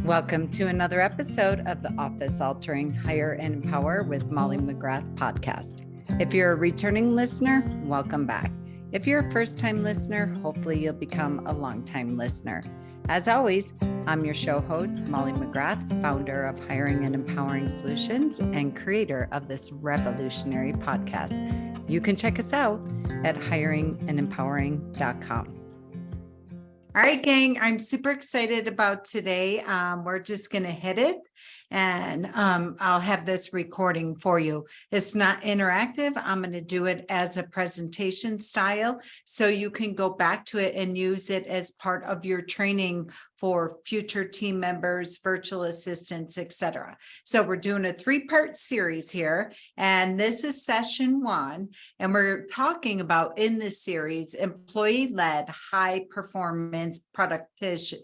Welcome to another episode of the Office Altering Hire and Empower with Molly McGrath podcast. If you're a returning listener, welcome back. If you're a first-time listener, hopefully you'll become a long-time listener. As always, I'm your show host, Molly McGrath, founder of Hiring and Empowering Solutions and creator of this revolutionary podcast. You can check us out at hiringandempowering.com. All right, gang, I'm super excited about today. We're just going to hit it and I'll have this recording for you. It's not interactive. I'm going to do it as a presentation style so you can go back to it and use it as part of your training for future team members, virtual assistants, etc. So we're doing a 3-part series here, and this is session 1, and we're talking about in this series employee-led high performance production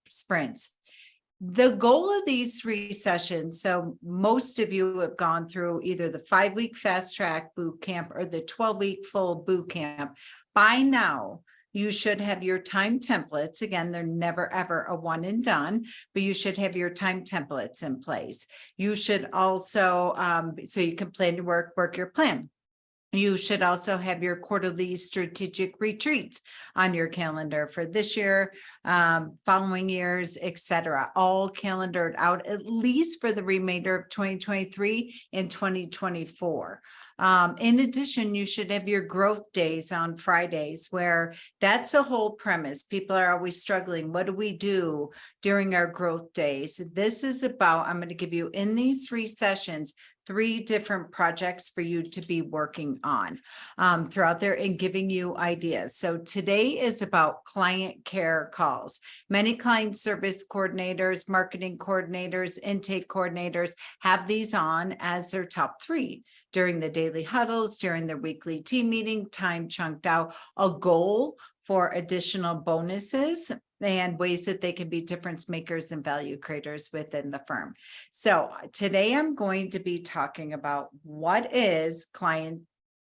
sprints. The goal of these 3 sessions, so most of you have gone through either the 5-week fast track boot camp or the 12-week full boot camp. By now, you should have your time templates. Again, they're never ever a one and done, but you should have your time templates in place. You should also, so you can plan your work your plan. You should also have your quarterly strategic retreats on your calendar for this year, following years, etc. All calendared out at least for the remainder of 2023 and 2024. In addition, you should have your growth days on Fridays, where that's the whole premise. People are always struggling. What do we do during our growth days? This is about, I'm going to give you in these 3 sessions, 3 different projects for you to be working on throughout there and giving you ideas. So today is about client care calls. Many client service coordinators, marketing coordinators, intake coordinators have these on as their top 3 during the daily huddles, during their weekly team meeting, time chunked out, a goal for additional bonuses and ways that they can be difference makers and value creators within the firm. So today I'm going to be talking about what is client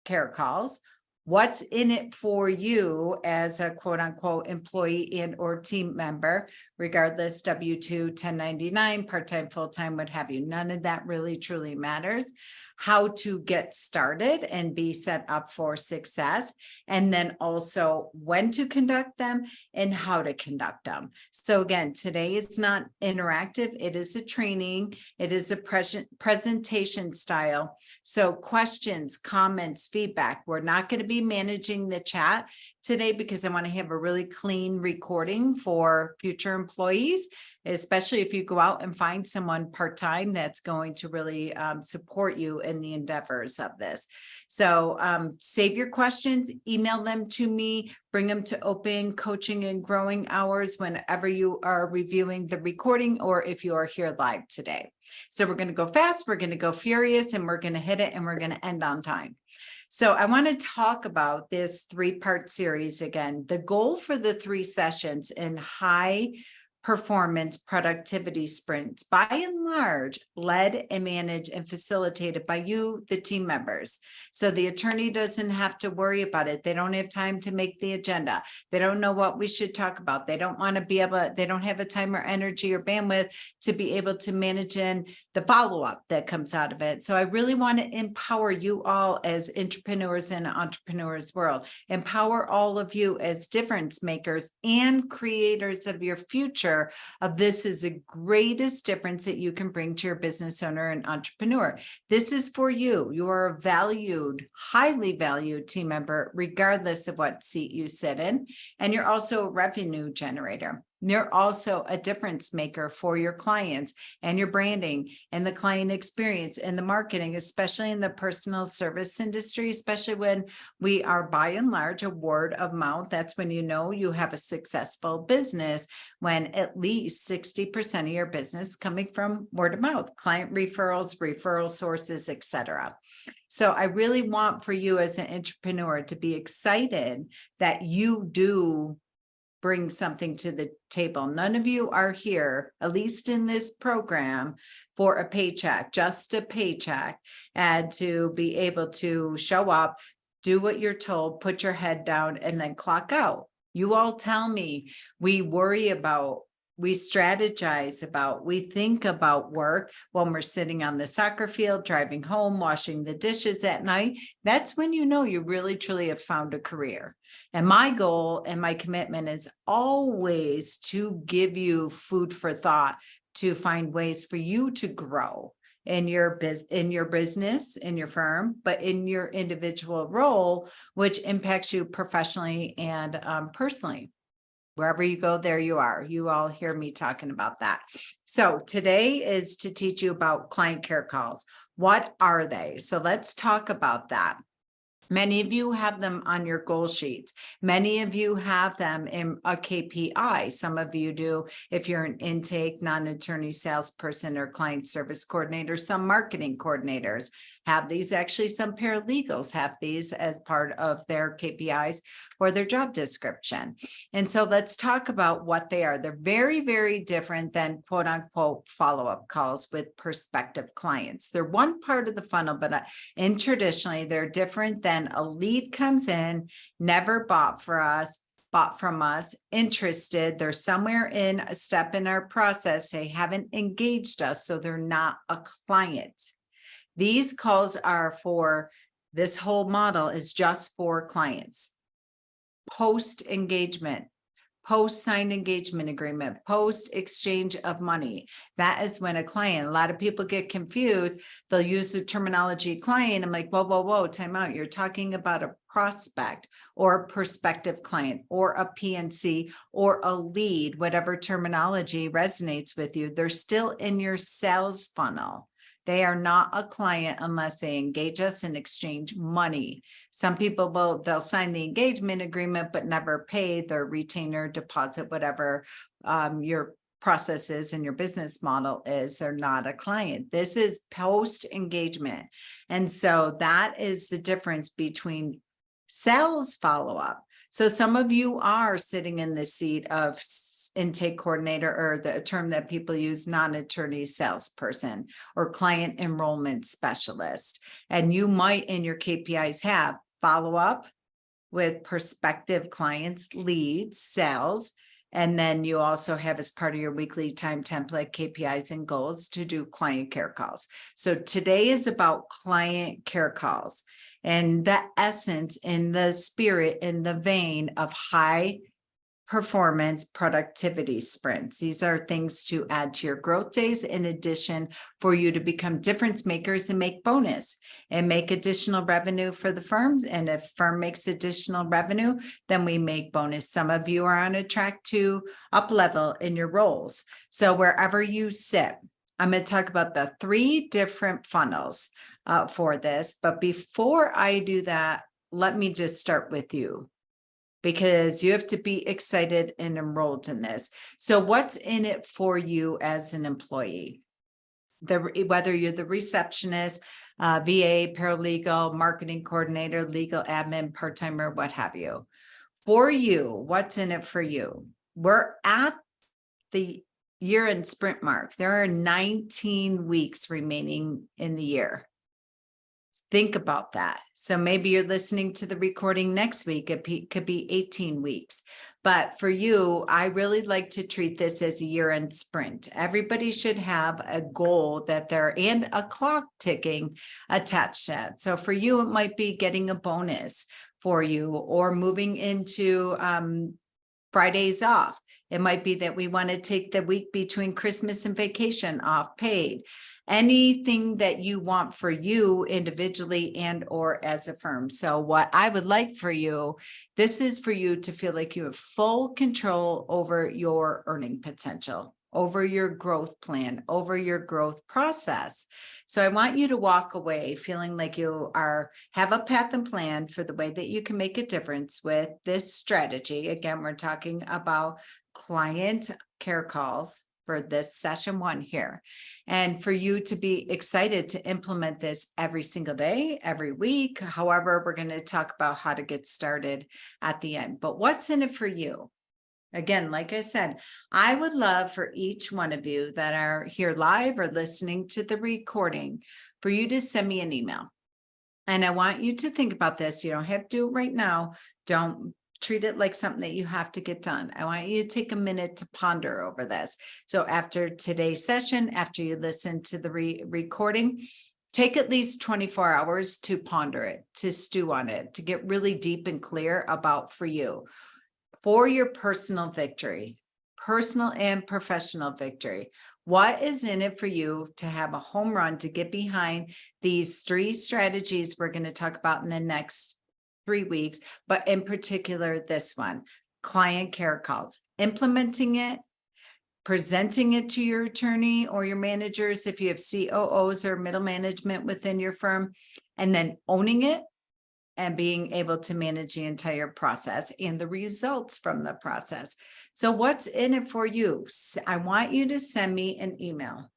care calls, what's in it for you as a quote unquote employee and or team member, regardless W-2, 1099, part-time, full-time, what have you. None of that really truly matters. How to get started and be set up for success, and then also when to conduct them and how to conduct them. So again, today is not interactive. It is a training. It is a presentation style. So questions, comments, feedback. We're not going to be managing the chat today because I want to have a really clean recording for future employees, especially if you go out and find someone part-time that's going to really support you in the endeavors of this. So save your questions, email them to me, bring them to open coaching and growing hours whenever you are reviewing the recording or if you are here live today. So we're going to go fast, we're going to go furious, and we're going to hit it, and we're going to end on time. So I want to talk about this 3-part series again. The goal for the 3 sessions in high performance productivity sprints, by and large, led and managed and facilitated by you, the team members. So the attorney doesn't have to worry about it. They don't have time to make the agenda. They don't know what we should talk about. They don't want to be able, they don't have a time or energy or bandwidth to be able to manage in the follow-up that comes out of it. So I really want to empower you all as entrepreneurs in an entrepreneur's world, empower all of you as difference makers and creators of your future. Of this is the greatest difference that you can bring to your business owner and entrepreneur. This is for you. You are a valued, highly valued team member, regardless of what seat you sit in. And you're also a revenue generator. You're also a difference maker for your clients and your branding and the client experience and the marketing, especially in the personal service industry, especially when we are by and large a word of mouth. That's when you know you have a successful business, when at least 60% of your business coming from word of mouth, client referrals, referral sources, etc. So I really want for you as an entrepreneur to be excited that you do bring something to the table. None of you are here, at least in this program, for a paycheck, just a paycheck, and to be able to show up, do what you're told, put your head down, and then clock out. You all tell me we worry about we strategize about, we think about work when we're sitting on the soccer field, driving home, washing the dishes at night. That's when you know you really truly have found a career. And my goal and my commitment is always to give you food for thought, to find ways for you to grow in your business, in your firm, but in your individual role, which impacts you professionally and personally. Wherever you go, there you are. You all hear me talking about that. So today is to teach you about client care calls. What are they? So let's talk about that. Many of you have them on your goal sheets. Many of you have them in a KPI. Some of you do if you're an intake, non-attorney salesperson or client service coordinator. Some marketing coordinators have these. Actually, some paralegals have these as part of their KPIs or their job description. And so let's talk about what they are. They're very, very different than quote unquote follow-up calls with prospective clients. They're one part of the funnel, but traditionally they're different than a lead comes in, never bought from us, interested. They're somewhere in a step in our process. They haven't engaged us, so they're not a client. These calls are for, this whole model is just for clients. Post engagement, post signed engagement agreement, post exchange of money. That is when a client, a lot of people get confused. They'll use the terminology client. I'm like, whoa, time out. You're talking about a prospect or prospective client or a PNC or a lead, whatever terminology resonates with you. They're still in your sales funnel. They are not a client unless they engage us and exchange money. Some people they'll sign the engagement agreement, but never pay their retainer, deposit, whatever your process is and your business model is. They're not a client. This is post engagement. And so that is the difference between sales follow-up. So some of you are sitting in the seat of intake coordinator, or the term that people use, non-attorney salesperson or client enrollment specialist. And you might in your KPIs have follow-up with prospective clients, leads, sales. And then you also have, as part of your weekly time template, KPIs and goals, to do client care calls. So today is about client care calls and the essence, in the spirit, in the vein of high performance productivity sprints. These are things to add to your growth days, in addition for you to become difference makers and make bonus and make additional revenue for the firms. And if firm makes additional revenue, then we make bonus. Some of you are on a track to up level in your roles. So wherever you sit, I'm going to talk about the 3 different funnels for this. But before I do that, let me just start with you, because you have to be excited and enrolled in this. So what's in it for you as an employee? Whether you're the receptionist, VA, paralegal, marketing coordinator, legal admin, part-timer, what have you. For you, what's in it for you? We're at the year-end sprint mark. There are 19 weeks remaining in the year. Think about that. So maybe you're listening to the recording next week. It could be 18 weeks. But for you, I really like to treat this as a year-end sprint. Everybody should have a goal and a clock ticking attached to that. So for you, it might be getting a bonus for you, or moving into Fridays off. It might be that we want to take the week between Christmas and vacation off paid. Anything that you want for you individually and or as a firm. So what I would like for you, this is for you to feel like you have full control over your earning potential, over your growth plan, over your growth process. So I want you to walk away feeling like you have a path and plan for the way that you can make a difference with this strategy. Again, we're talking about client care calls for this session 1 here, and for you to be excited to implement this every single day, every week. However, we're going to talk about how to get started at the end. But what's in it for you? Again, like I said, I would love for each one of you that are here live or listening to the recording for you to send me an email. And I want you to think about this. You don't have to do it right now. Don't treat it like something that you have to get done. I want you to take a minute to ponder over this. So after today's session, after you listen to the recording, take at least 24 hours to ponder it, to stew on it, to get really deep and clear about for you, for your personal victory, personal and professional victory. What is in it for you to have a home run, to get behind these 3 strategies we're going to talk about in the next 3 weeks, but in particular, this one, client care calls, implementing it, presenting it to your attorney or your managers if you have COOs or middle management within your firm, and then owning it and being able to manage the entire process and the results from the process. So what's in it for you? I want you to send me an email,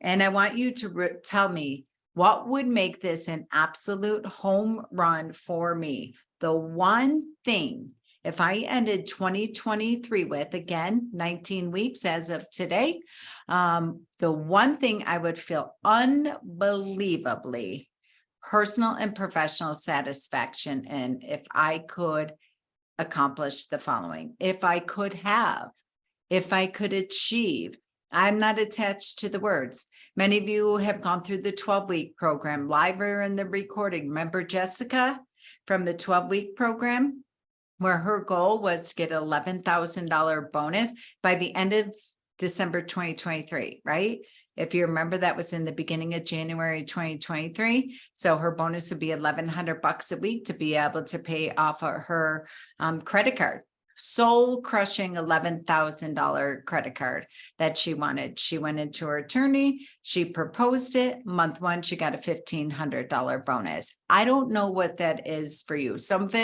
and I want you to tell me what would make this an absolute home run for me. The one thing, if I ended 2023 with, again, 19 weeks as of today, the one thing I would feel unbelievably personal and professional satisfaction in, if I could accomplish the following, if I could achieve. I'm not attached to the words. Many of you have gone through the 12-week program, live or in the recording. Remember Jessica from the 12-week program, where her goal was to get $11,000 bonus by the end of December 2023, right? If you remember, that was in the beginning of January 2023. So her bonus would be $1,100 a week to be able to pay off of her credit card. Soul crushing $11,000 credit card that she wanted. She went into her attorney, she proposed it. Month 1, she got a $1,500 bonus. I don't know what that is for you. Some of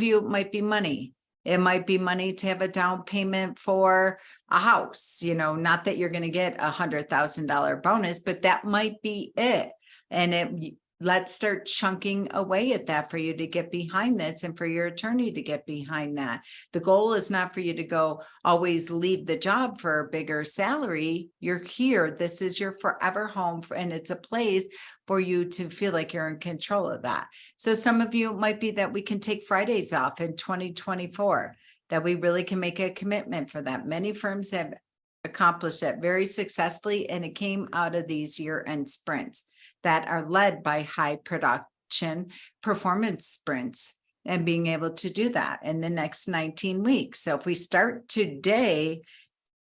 you, it might be money. It might be money to have a down payment for a house, not that you're going to get $100,000 bonus, but that might be it. And let's start chunking away at that for you to get behind this and for your attorney to get behind that. The goal is not for you to go always leave the job for a bigger salary. You're here. This is your forever home, and it's a place for you to feel like you're in control of that. So some of you, it might be that we can take Fridays off in 2024, that we really can make a commitment for that. Many firms have accomplished that very successfully, and it came out of these year-end sprints that are led by high production performance sprints, and being able to do that in the next 19 weeks. So if we start today,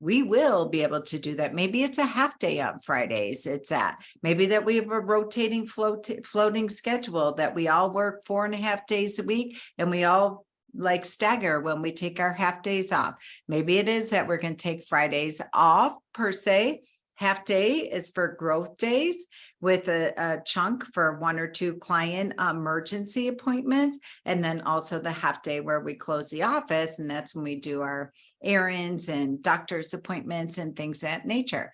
we will be able to do that. Maybe it's a half day on Fridays. Maybe that we have a rotating floating schedule that we all work 4.5 days a week, and we all like stagger when we take our half days off. Maybe it is that we're going to take Fridays off per se. Half day is for growth days, with a chunk for 1 or 2 client emergency appointments. And then also the half day where we close the office. And that's when we do our errands and doctor's appointments and things of that nature.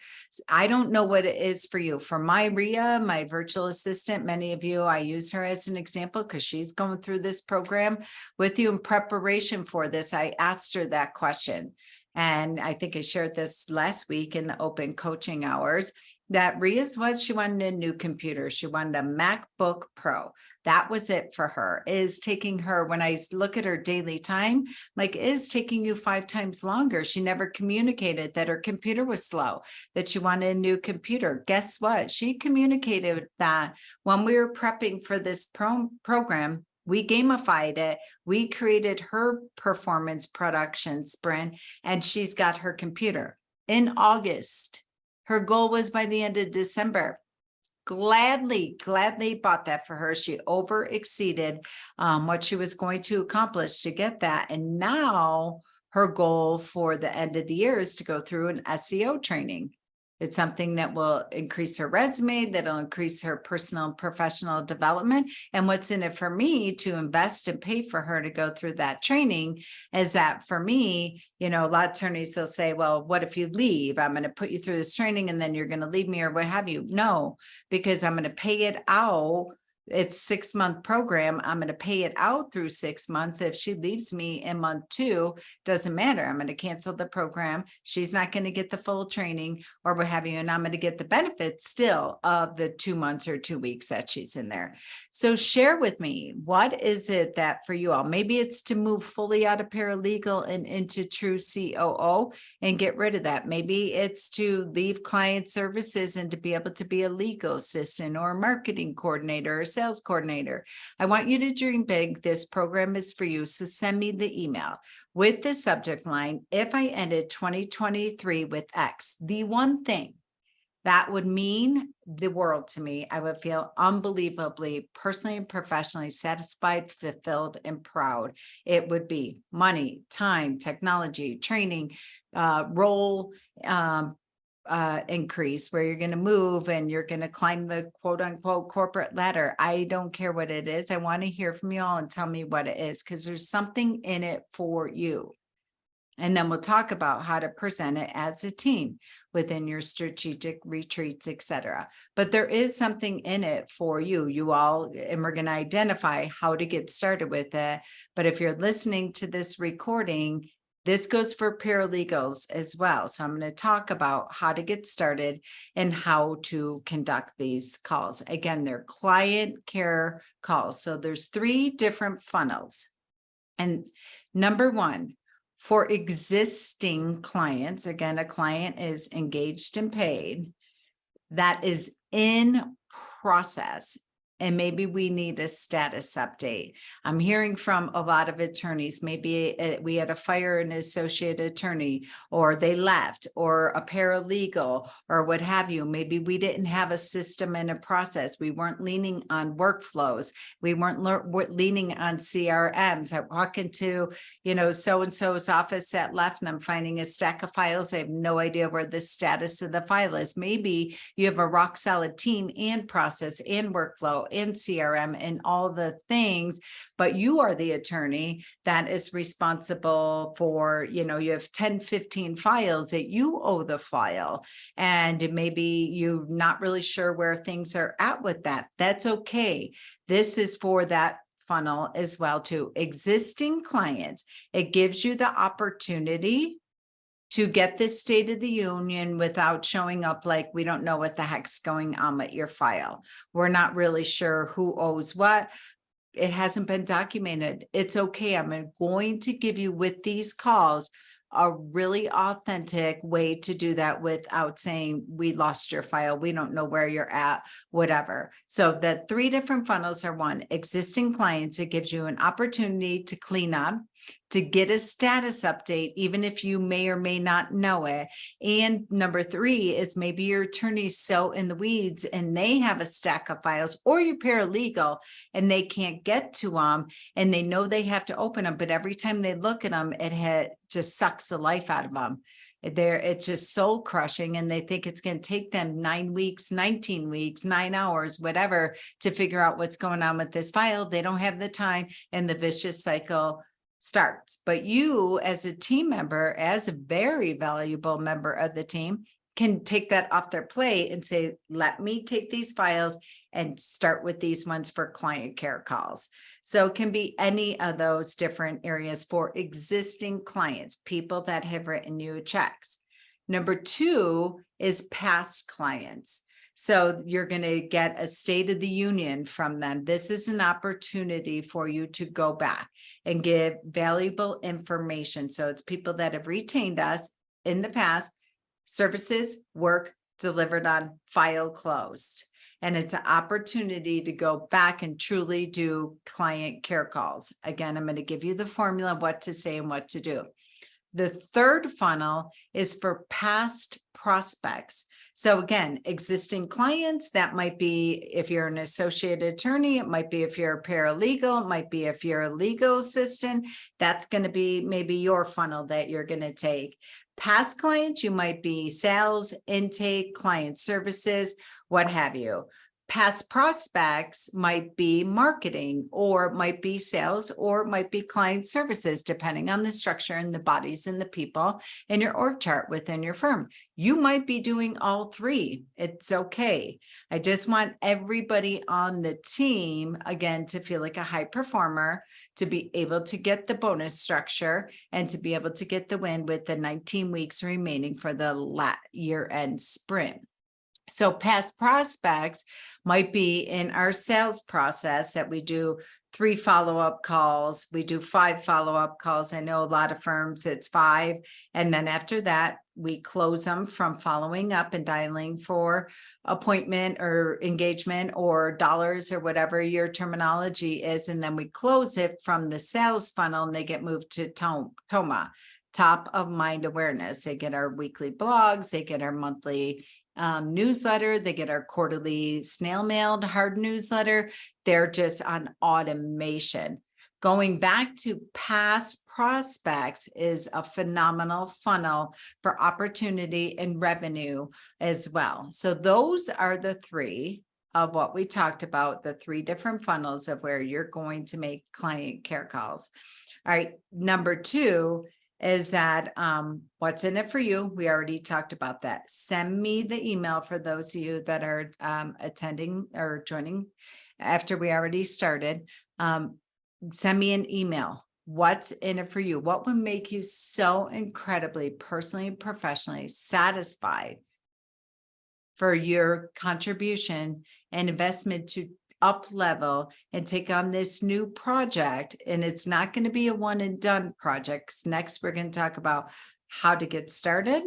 I don't know what it is for you. For my Rhea, my virtual assistant, many of you, I use her as an example because she's going through this program with you in preparation for this. I asked her that question. And I think I shared this last week in the open coaching hours, that Rhea's was she wanted a new computer. She wanted a MacBook Pro. That was it for her. Is taking her, when I look at her daily time, like, is taking you 5 times longer. She never communicated that her computer was slow, that she wanted a new computer. Guess what? She communicated that when we were prepping for this program. We gamified it. We created her performance production sprint, and she's got her computer in August. Her goal was by the end of December. Gladly bought that for her. She over exceeded what she was going to accomplish to get that. And now her goal for the end of the year is to go through an SEO training. It's something that will increase her resume, that'll increase her personal and professional development. And what's in it for me to invest and pay for her to go through that training is that for me, a lot of attorneys will say, well, what if you leave? I'm going to put you through this training and then you're going to leave me or what have you. No, because I'm going to pay it out it's 6-month program. I'm going to pay it out through 6 months. If she leaves me in month 2, doesn't matter. I'm going to cancel the program. She's not going to get the full training or what have you. And I'm going to get the benefits still of the 2 months or 2 weeks that she's in there. So share with me, what is it that for you all? Maybe it's to move fully out of paralegal and into true COO and get rid of that. Maybe it's to leave client services and to be able to be a legal assistant or a marketing coordinator or sales coordinator. I want you to dream big. This program is for you. So send me the email with the subject line, if I ended 2023 with X, the one thing that would mean the world to me. I would feel unbelievably personally and professionally satisfied, fulfilled, and proud. It would be money, time, technology, training, role, increase where you're going to move and you're going to climb the quote unquote corporate ladder. I don't care what it is. I want to hear from you all and tell me what it is, because there's something in it for you. And then we'll talk about how to present it as a team within your strategic retreats, etc. But there is something in it for you all, and we're going to identify how to get started with it. But if you're listening to this recording, this goes for paralegals as well. So I'm going to talk about how to get started and how to conduct these calls. Again, they're client care calls. So there's 3 different funnels. And number 1, for existing clients, again, a client is engaged and paid, that is in process. And maybe we need a status update. I'm hearing from a lot of attorneys, maybe we had to fire an associate attorney, or they left, or a paralegal, or what have you. Maybe we didn't have a system and a process. We weren't leaning on workflows. We weren't leaning on CRMs. I walk into, so-and-so's office that left, and I'm finding a stack of files. I have no idea where the status of the file is. Maybe you have a rock solid team and process and workflow and CRM and all the things, but you are the attorney that is responsible for, you have 10, 15 files that you owe the file. And maybe you're not really sure where things are at with that. That's okay. This is for that funnel as well too. Existing clients, it gives you the opportunity to get this State of the Union without showing up like we don't know what the heck's going on with your file. We're not really sure who owes what. It hasn't been documented. It's okay. I'm going to give you with these calls a really authentic way to do that without saying we lost your file, we don't know where you're at, whatever. So the 3 different funnels are: 1, existing clients. It gives you an opportunity to clean up, to get a status update, even if you may or may not know it. And number 3 is maybe your attorney's so in the weeds and they have a stack of files, or your paralegal and they can't get to them and they know they have to open them, but every time they look at them, it just sucks the life out of them. It's just soul crushing, and they think it's going to take them 9 weeks, 19 weeks, 9 hours, whatever, to figure out what's going on with this file. They don't have the time, and the vicious cycle starts. But you, as a team member, as a very valuable member of the team, can take that off their plate and say, let me take these files and start with these ones for client care calls. So it can be any of those different areas for existing clients, people that have written you checks. Number 2 is past clients. So you're going to get a State of the Union from them. This is an opportunity for you to go back and give valuable information. So it's people that have retained us in the past, services, work delivered on, file closed. And it's an opportunity to go back and truly do client care calls. Again, I'm going to give you the formula, what to say and what to do. The 3rd funnel is for past prospects. So again, existing clients, that might be if you're an associate attorney, it might be if you're a paralegal, it might be if you're a legal assistant. That's going to be maybe your funnel that you're going to take. Past clients, you might be sales, intake, client services, what have you. Past prospects might be marketing, or might be sales, or might be client services, depending on the structure and the bodies and the people in your org chart within your firm. You might be doing all three. It's okay. I just want everybody on the team, again, to feel like a high performer, to be able to get the bonus structure, and to be able to get the win with the 19 weeks remaining for the year-end sprint. So past prospects might be in our sales process that we do 3 follow-up calls. We do 5 follow-up calls. I know a lot of firms, it's 5. And then after that, we close them from following up and dialing for appointment or engagement or dollars or whatever your terminology is. And then we close it from the sales funnel, and they get moved to TOMA, top of mind awareness. They get our weekly blogs, they get our monthly newsletter, they get our quarterly snail mailed hard newsletter. They're just on automation. Going back to past prospects is a phenomenal funnel for opportunity and revenue as well. So those are the 3 of what we talked about, the 3 different funnels of where you're going to make client care calls. All right, number 2 is that what's in it for you? We already talked about that. Send me the email for those of you that are attending or joining after we already started. Send me an email. What's in it for you? What would make you so incredibly personally and professionally satisfied for your contribution and investment to up level and take on this new project? And it's not going to be a one and done project. Next, we're going to talk about how to get started.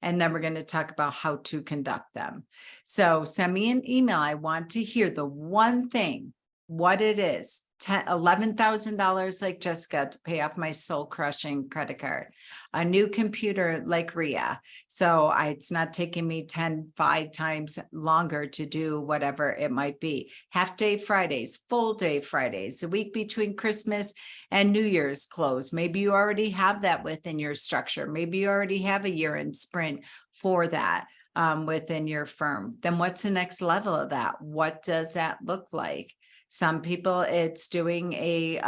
And then we're going to talk about how to conduct them. So send me an email. I want to hear the one thing, what it is. $11,000 like Jessica to pay off my soul crushing credit card, a new computer like Ria. So it's not taking me 5 times longer to do whatever it might be. Half day Fridays, full day Fridays, a week between Christmas and New Year's close. Maybe you already have that within your structure. Maybe you already have a year-end sprint for that within your firm. Then what's the next level of that? What does that look like? Some people, it's doing a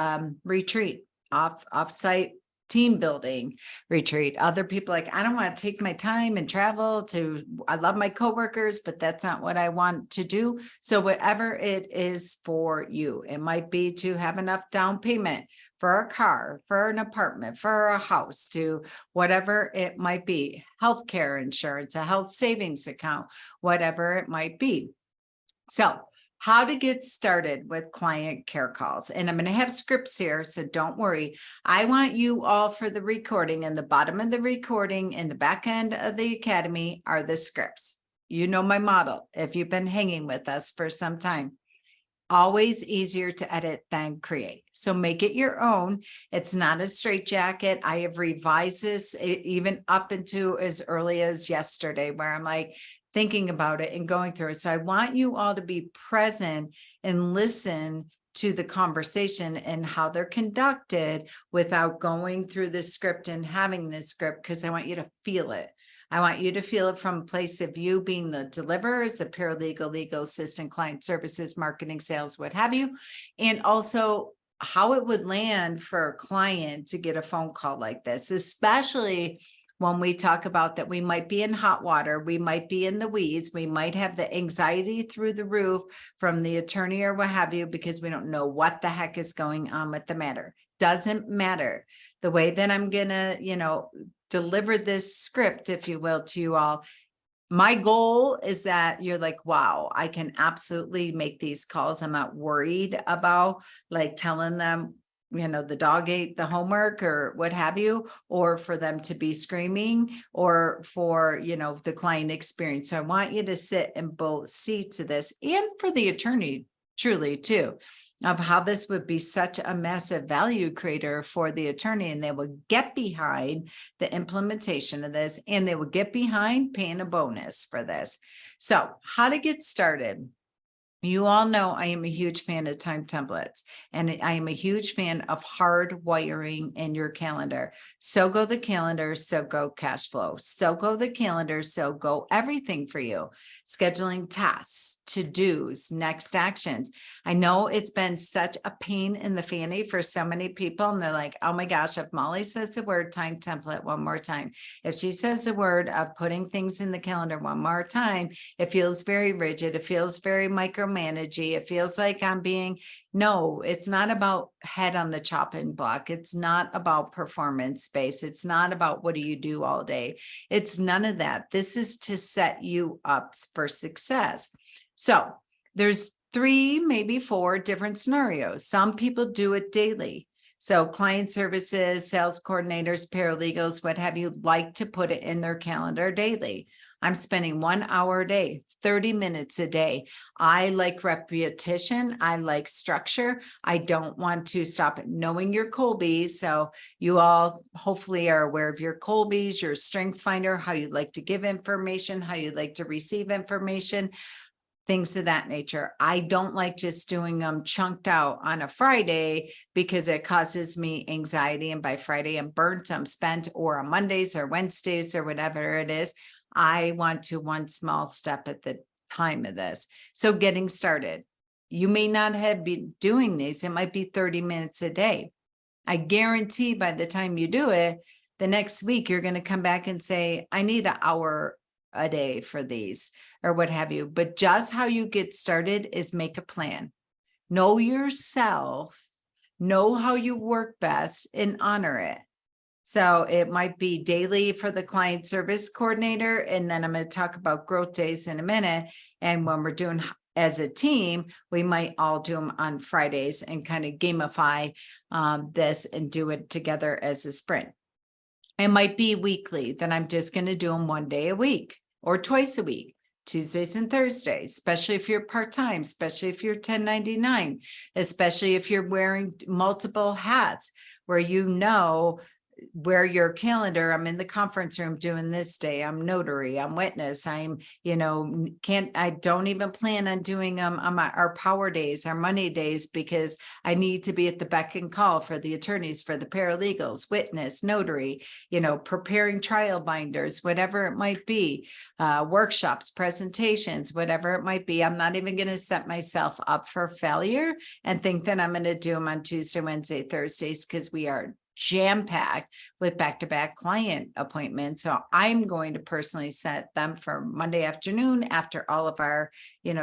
retreat, off-site team building retreat. Other people like, I don't want to take my time and travel to, I love my coworkers, but that's not what I want to do. So whatever it is for you, it might be to have enough down payment for a car, for an apartment, for a house, to whatever it might be, healthcare insurance, a health savings account, whatever it might be. So how to get started with client care calls. And I'm going to have scripts here, so don't worry. I want you all for the recording, and the bottom of the recording and the back end of the academy are the scripts. You know my model if you've been hanging with us for some time. Always easier to edit than create. So make it your own. It's not a straitjacket. I have revised this even up into as early as yesterday, where I'm like, thinking about it and going through it. So I want you all to be present and listen to the conversation and how they're conducted without going through the script and having this script, because I want you to feel it. I want you to feel it from a place of you being the deliverers, the paralegal, legal assistant, client services, marketing, sales, what have you. And also how it would land for a client to get a phone call like this, especially when we talk about that we might be in hot water, we might be in the weeds, we might have the anxiety through the roof from the attorney or what have you, because we don't know what the heck is going on with the matter. Doesn't matter. The way that I'm gonna, deliver this script, if you will, to you all, my goal is that you're like, wow, I can absolutely make these calls. I'm not worried about like telling them, the dog ate the homework or what have you, or for them to be screaming, or for, the client experience. So I want you to sit in both seats of this, and for the attorney, truly too, of how this would be such a massive value creator for the attorney. And they will get behind the implementation of this, and they will get behind paying a bonus for this. So how to get started. You all know I am a huge fan of time templates, and I am a huge fan of hard wiring in your calendar. So go the calendar, so go cash flow. So go the calendar, so go everything for you. Scheduling tasks, to-dos, next actions. I know it's been such a pain in the fanny for so many people, and they're like, oh my gosh, if Molly says the word time template one more time, if she says the word of putting things in the calendar one more time, it feels very rigid. It feels very micromanaging. It feels like I'm being, no, it's not about head on the chopping block. It's not about performance space. It's not about what do you do all day. It's none of that. This is to set you up for success. So there's 3, maybe 4 different scenarios. Some people do it daily. So client services, sales coordinators, paralegals, what have you, like to put it in their calendar daily. I'm spending 1 hour a day, 30 minutes a day. I like repetition. I like structure. I don't want to stop knowing your Colbys. So you all hopefully are aware of your Colbys, your strength finder, how you like to give information, how you like to receive information, things of that nature. I don't like just doing them chunked out on a Friday because it causes me anxiety. And by Friday, I'm burnt, I'm spent, or on Mondays or Wednesdays or whatever it is. I want to one small step at the time of this. So getting started, you may not have been doing these. It might be 30 minutes a day. I guarantee by the time you do it, the next week, you're going to come back and say, I need an hour a day for these or what have you. But just how you get started is make a plan. Know yourself, know how you work best, and honor it. So it might be daily for the client service coordinator. And then I'm going to talk about growth days in a minute. And when we're doing as a team, we might all do them on Fridays and kind of gamify this and do it together as a sprint. It might be weekly, then I'm just going to do them 1 day a week or twice a week. Tuesdays and Thursdays, especially if you're part-time, especially if you're 1099, especially if you're wearing multiple hats where you know where your calendar, I'm in the conference room doing this day, I'm notary, I'm witness, I'm, I don't even plan on doing them on our power days, our money days, because I need to be at the beck and call for the attorneys, for the paralegals, witness, notary, preparing trial binders, whatever it might be, workshops, presentations, whatever it might be. I'm not even going to set myself up for failure and think that I'm going to do them on Tuesday, Wednesday, Thursdays, because we are jam-packed with back-to-back client appointments. So I'm going to personally set them for Monday afternoon after all of our,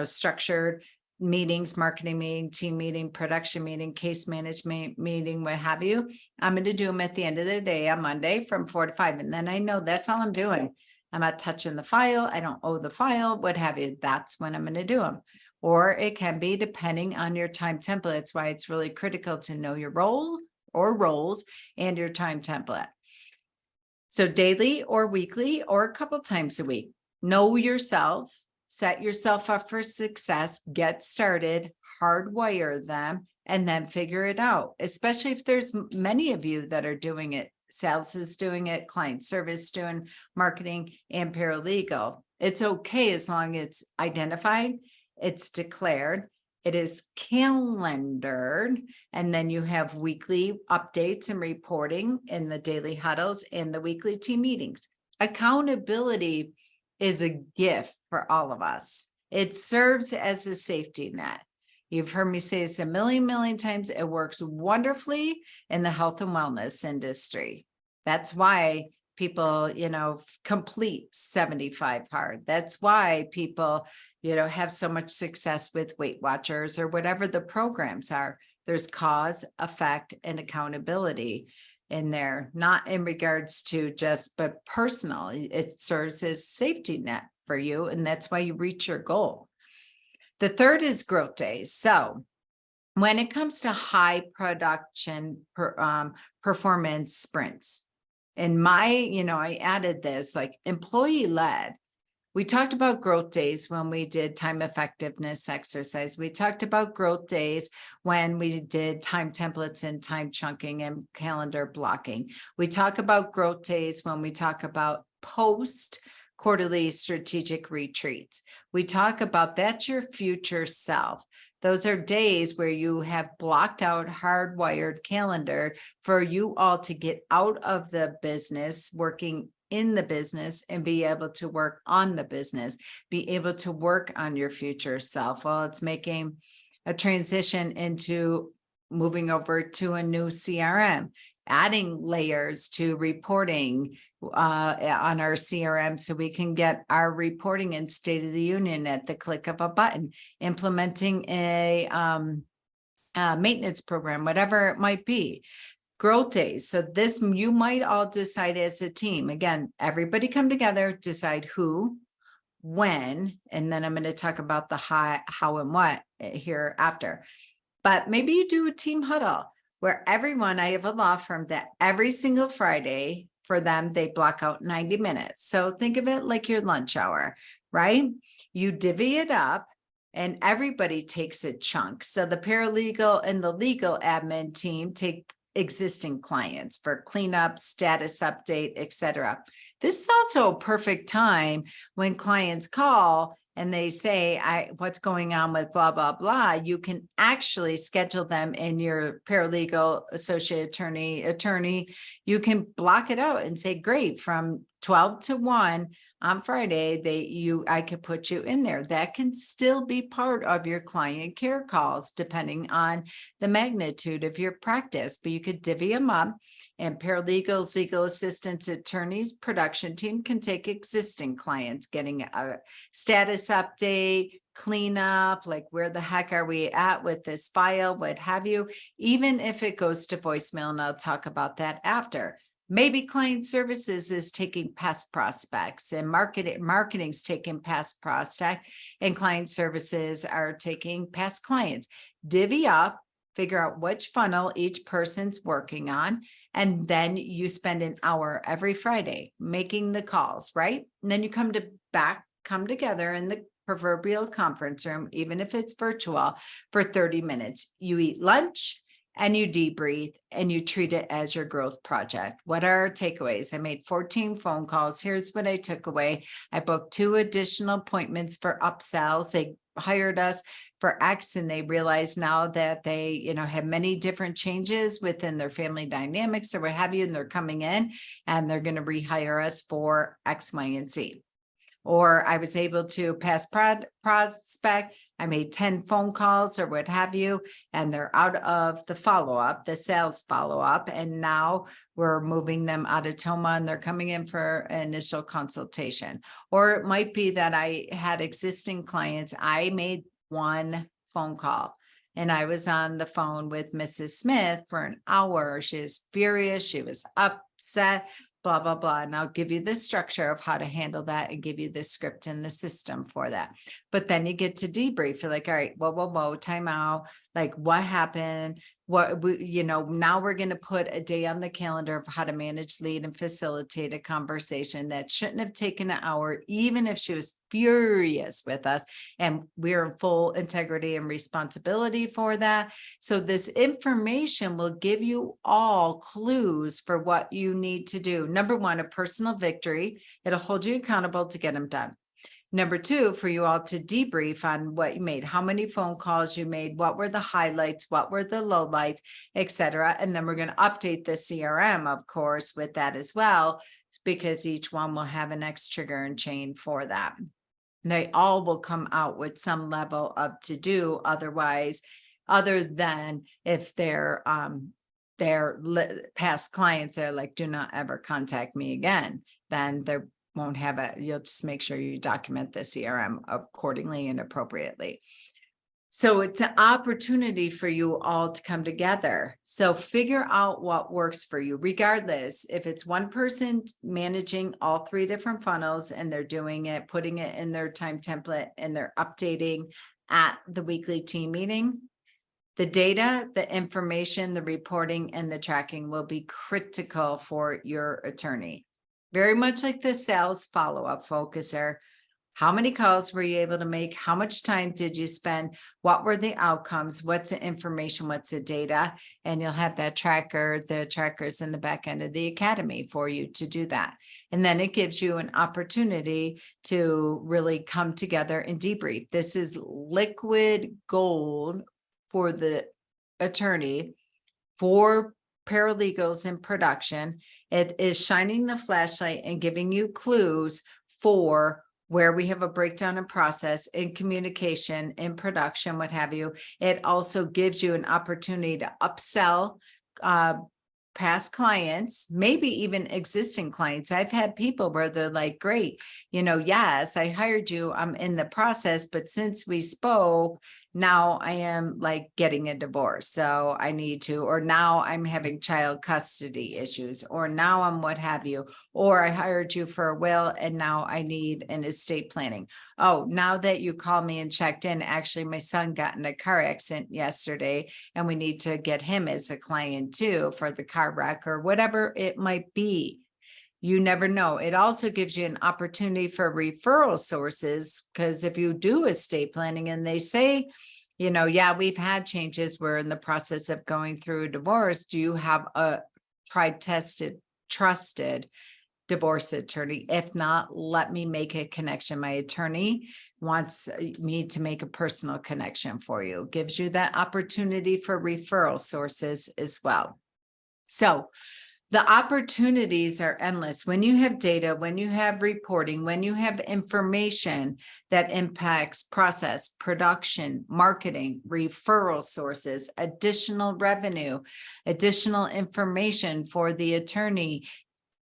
structured meetings, marketing meeting, team meeting, production meeting, case management meeting, what have you. I'm going to do them at the end of the day on Monday from 4 to 5. And then I know that's all I'm doing. I'm not touching the file. I don't owe the file, what have you. That's when I'm going to do them. Or it can be depending on your time template. It's why it's really critical to know your role or roles and your time template. So daily or weekly or a couple times a week. Know yourself, set yourself up for success, get started, hardwire them, and then figure it out, especially if there's many of you that are doing it. Sales is doing it, client service doing marketing, and paralegal. It's okay as long as it's identified, it's declared, it is calendared, and then you have weekly updates and reporting in the daily huddles and the weekly team meetings. Accountability is a gift for all of us. It serves as a safety net. You've heard me say this a million times. It works wonderfully in the health and wellness industry. That's why people, complete 75 hard. That's why people, have so much success with Weight Watchers or whatever the programs are. There's cause, effect, and accountability in there, not in regards to but personal. It serves as safety net for you, and that's why you reach your goal. The third is growth days. So when it comes to high production performance sprints, in my, I added this like employee led. We talked about growth days when we did time effectiveness exercise. We talked about growth days when we did time templates and time chunking and calendar blocking. We talk about growth days when we talk about post quarterly strategic retreats. We talk about that's your future self. Those are days where you have blocked out, hardwired calendar for you all to get out of the business, working in the business, and be able to work on the business, be able to work on your future self. Well, it's making a transition into moving over to a new CRM, adding layers to reporting on our CRM so we can get our reporting in State of the Union at the click of a button, implementing a maintenance program, whatever it might be. Growth days. So this, you might all decide as a team. Again, everybody come together, decide who, when, and then I'm going to talk about the how and what here after. But maybe you do a team huddle where everyone, I have a law firm that every single Friday for them, they block out 90 minutes. So think of it like your lunch hour, right? You divvy it up and everybody takes a chunk. So the paralegal and the legal admin team take existing clients for cleanup, status update, etc. This is also a perfect time when clients call and they say, what's going on with blah, blah, blah. You can actually schedule them in your paralegal, associate attorney. You can block it out and say, great, from 12 to 1 on Friday, I could put you in there. That can still be part of your client care calls, depending on the magnitude of your practice, but you could divvy them up. And paralegals, legal assistants, attorneys, production team can take existing clients, getting a status update, cleanup, like where the heck are we at with this file, what have you, even if it goes to voicemail, and I'll talk about that after. Maybe client services is taking past prospects and marketing's taking past prospect, and client services are taking past clients. Divvy up, figure out which funnel each person's working on, and then you spend an hour every Friday making the calls, right? And then you come together in the proverbial conference room, even if it's virtual, for 30 minutes. You eat lunch and you debrief and you treat it as your growth project. What are our takeaways? I made 14 phone calls. Here's what I took away. I booked 2 additional appointments for upsells. They hired us for X, and they realize now that they, have many different changes within their family dynamics or what have you, and they're coming in and they're going to rehire us for X, Y, and Z. Or I was able to pass prospect. I made 10 phone calls or what have you, and they're out of the follow-up, the sales follow-up. And now we're moving them out of TOMA and they're coming in for initial consultation. Or it might be that I had existing clients. I made 1 phone call and I was on the phone with Mrs. Smith for an hour. She was furious. She was upset, blah, blah, blah. And I'll give you the structure of how to handle that and give you the script and the system for that. But then you get to debrief. You're like, all right, whoa, time out. Like, what happened? Now we're going to put a day on the calendar of how to manage, lead, and facilitate a conversation that shouldn't have taken an hour, even if she was furious with us. And we're in full integrity and responsibility for that. So this information will give you all clues for what you need to do. Number 1, a personal victory. It'll hold you accountable to get them done. Number 2, for you all to debrief on what you made, how many phone calls you made, what were the highlights, what were the lowlights, etc. And then we're going to update the CRM, of course, with that as well, because each one will have an X trigger and chain for that. They all will come out with some level of to do. Otherwise, other than if they're past clients are like, do not ever contact me again, then they're won't have it. You'll just make sure you document the CRM accordingly and appropriately. So it's an opportunity for you all to come together. So figure out what works for you, regardless if it's one person managing all 3 different funnels and they're doing it, putting it in their time template, and they're updating at the weekly team meeting. The data, the information, the reporting, and the tracking will be critical for your attorney. Very much like the sales follow-up focuser, How many calls were you able to make? How much time did you spend? What were the outcomes? What's the information? What's the data? And you'll have that tracker, the trackers in the back end of the academy for you to do that. And then it gives you an opportunity to really come together and debrief. This is liquid gold for the attorney, for paralegals in production. It is shining the flashlight and giving you clues for where we have a breakdown in process, in communication, in production, what have you. It also gives you an opportunity to upsell past clients, maybe even existing clients. I've had people where they're like, great, yes, I hired you, I'm in the process, but since we spoke, now I am like getting a divorce. So I need to, or now I'm having child custody issues, or now I'm what have you, or I hired you for a will and now I need an estate planning. Oh, now that you called me and checked in, actually my son got in a car accident yesterday and we need to get him as a client too for the car wreck or whatever it might be. You never know. It also gives you an opportunity for referral sources, because if you do estate planning and they say, yeah, we've had changes, we're in the process of going through a divorce. Do you have a tried, tested, trusted divorce attorney? If not, let me make a connection. My attorney wants me to make a personal connection for you. Gives you that opportunity for referral sources as well. So the opportunities are endless. When you have data, when you have reporting, when you have information that impacts process, production, marketing, referral sources, additional revenue, additional information for the attorney,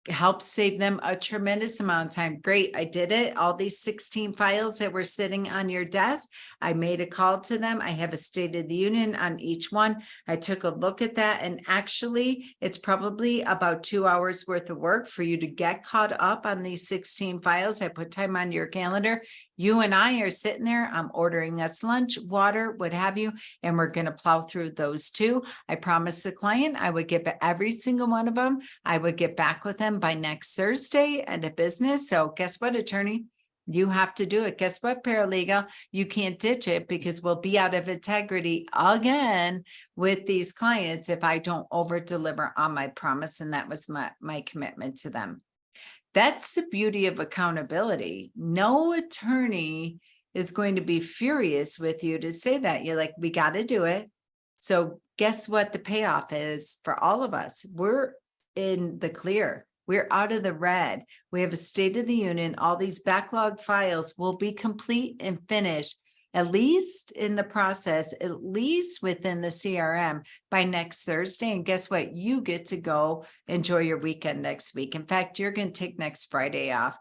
helps save them a tremendous amount of time. Great, I did it. All these 16 files that were sitting on your desk, I made a call to them. I have a State of the Union on each one. I took a look at that, and actually it's probably about 2 hours worth of work for you to get caught up on these 16 files. I put time on your calendar. You and I are sitting there. I'm ordering us lunch, water, what have you, and we're going to plow through those two. I promised the client I would get back every single one of them. I would get back with them by next Thursday at a business. So guess what, attorney? You have to do it. Guess what, paralegal? You can't ditch it, because we'll be out of integrity again with these clients if I don't over deliver on my promise. And that was my commitment to them. That's the beauty of accountability. No attorney is going to be furious with you to say that. You're like, we got to do it. So guess what the payoff is for all of us? We're in the clear. We're out of the red. We have a State of the Union. All these backlog files will be complete and finished, at least in the process, at least within the CRM by next Thursday. And guess what? You get to go enjoy your weekend next week. In fact, you're going to take next Friday off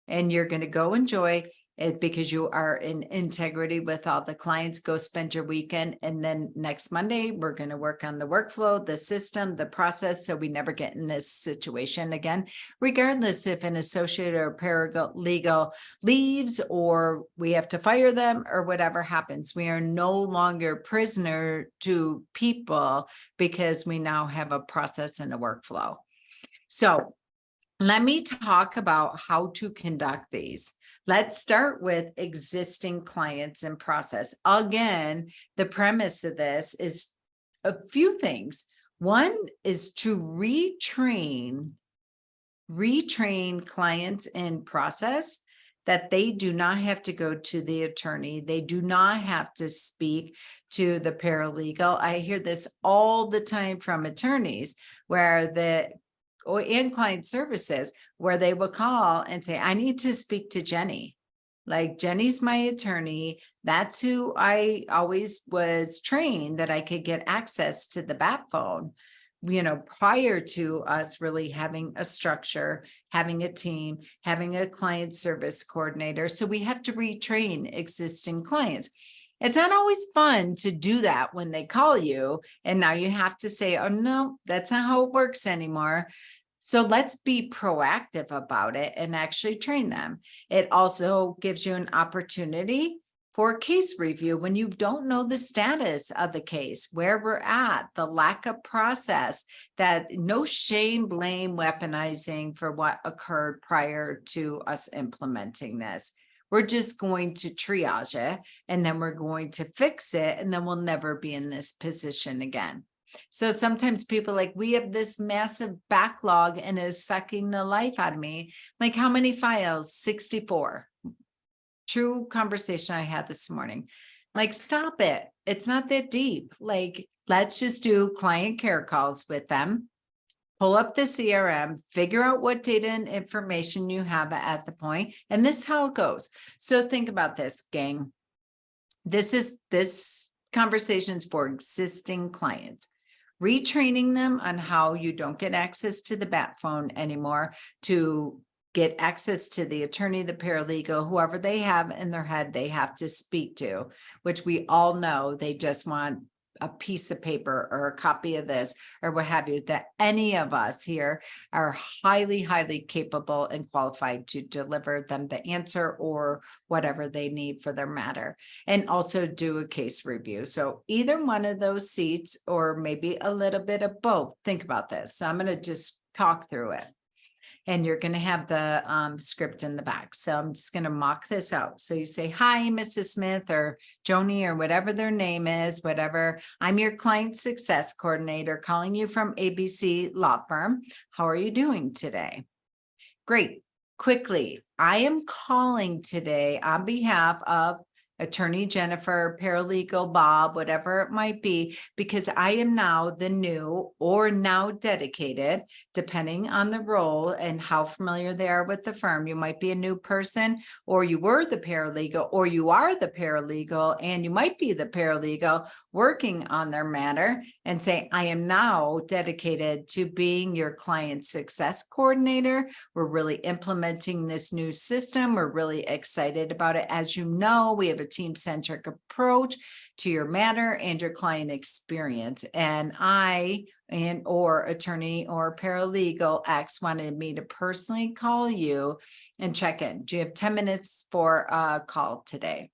and you're going to go enjoy it because you are in integrity with all the clients. Go spend your weekend. And then next Monday, we're going to work on the workflow, the system, the process, so we never get in this situation again, regardless if an associate or paralegal leaves or we have to fire them or whatever happens. We are no longer prisoner to people because we now have a process and a workflow. So let me talk about how to conduct these. Let's start with existing clients and process. Again, the premise of this is a few things. One is to retrain clients in process, that they do not have to go to the attorney. They do not have to speak to the paralegal. I hear this all the time from attorneys and client services, where they will call and say, I need to speak to Jenny. Like, Jenny's my attorney. That's who I always was trained that I could get access to the bat phone, prior to us really having a structure, having a team, having a client service coordinator. So we have to retrain existing clients. It's not always fun to do that when they call you, and now you have to say, oh no, that's not how it works anymore. So let's be proactive about it and actually train them. It also gives you an opportunity for case review when you don't know the status of the case, where we're at, the lack of process, that no shame, blame, weaponizing for what occurred prior to us implementing this. We're just going to triage it, and then we're going to fix it, and then we'll never be in this position again. So sometimes people like, we have this massive backlog and it's sucking the life out of me. Like, how many files? 64. True conversation I had this morning. Like, stop it. It's not that deep. Like, let's just do client care calls with them. Pull up the CRM, figure out what data and information you have at the point, and this is how it goes. So think about this, gang. This conversation's for existing clients. Retraining them on how you don't get access to the bat phone anymore, to get access to the attorney, the paralegal, whoever they have in their head they have to speak to, which we all know they just want a piece of paper or a copy of this or what have you, that any of us here are highly, highly capable and qualified to deliver them the answer or whatever they need for their matter, and also do a case review. So either one of those seats, or maybe a little bit of both. Think about this. So I'm going to just talk through it. And you're going to have the script in the back. So I'm just going to mock this out. So you say, hi, Mrs. Smith or Joni or whatever their name is, whatever. I'm your client success coordinator calling you from ABC Law Firm. How are you doing today? Great. Quickly, I am calling today on behalf of Attorney Jennifer, paralegal Bob, whatever it might be, because I am now the new or now dedicated, depending on the role and how familiar they are with the firm. You might be a new person, or you were the paralegal, or you are the paralegal, and you might be the paralegal working on their matter, and say, I am now dedicated to being your client success coordinator. We're really implementing this new system. We're really excited about it. As you know, we have a team-centric approach to your matter and your client experience. And I or attorney or paralegal X wanted me to personally call you and check in. Do you have 10 minutes for a call today?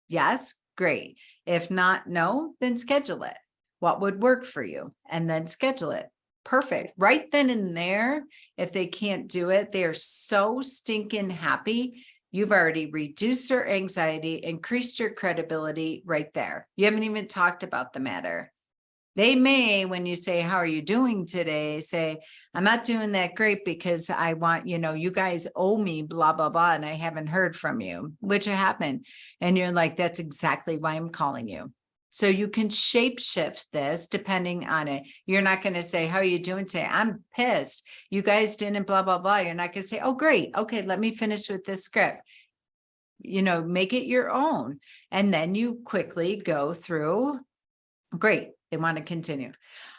Yes, great. If not, no, then schedule it. What would work for you? And then schedule it. Perfect. Right then and there, if they can't do it, they are so stinking happy. You've already reduced their anxiety, increased your credibility right there. You haven't even talked about the matter. They may, when you say, how are you doing today, say, I'm not doing that great because I want, you guys owe me blah, blah, blah, and I haven't heard from you, which happened. And you're like, that's exactly why I'm calling you. So you can shape shift this depending on it. You're not going to say, how are you doing today? I'm pissed. You guys didn't blah, blah, blah. You're not going to say, oh, great. Okay, let me finish with this script. Make it your own. And then you quickly go through. Great. They want to continue.